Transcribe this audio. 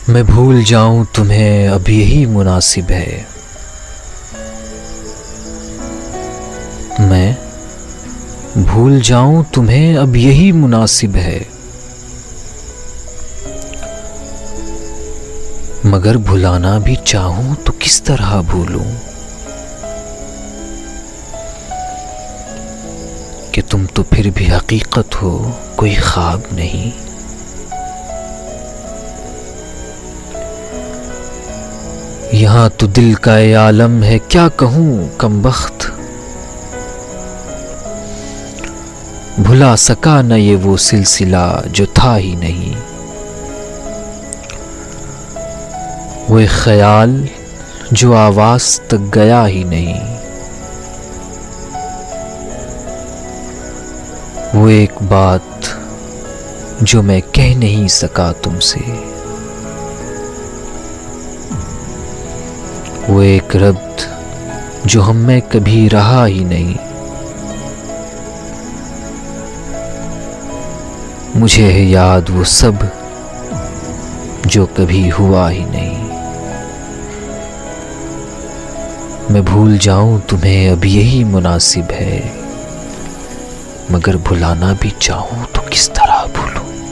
मैं भूल जाऊं तुम्हें अब यही मुनासिब है। मैं भूल जाऊं तुम्हें अब यही मुनासिब है। मगर भुलाना भी चाहूं तो किस तरह भूलूं कि तुम तो फिर भी हकीकत हो, कोई ख्वाब नहीं। यहाँ तो दिल का ये आलम है, क्या कहूँ कमबख्त। भुला सका न ये वो सिलसिला जो था ही नहीं। वो एक ख्याल जो आवाज तक गया ही नहीं। वो एक बात जो मैं कह नहीं सका तुमसे। वो एक रब्त जो हम में कभी रहा ही नहीं। मुझे है याद वो सब जो कभी हुआ ही नहीं। मैं भूल जाऊं तुम्हें अब यही मुनासिब है। मगर भुलाना भी चाहूं तो किस तरह भूलूं।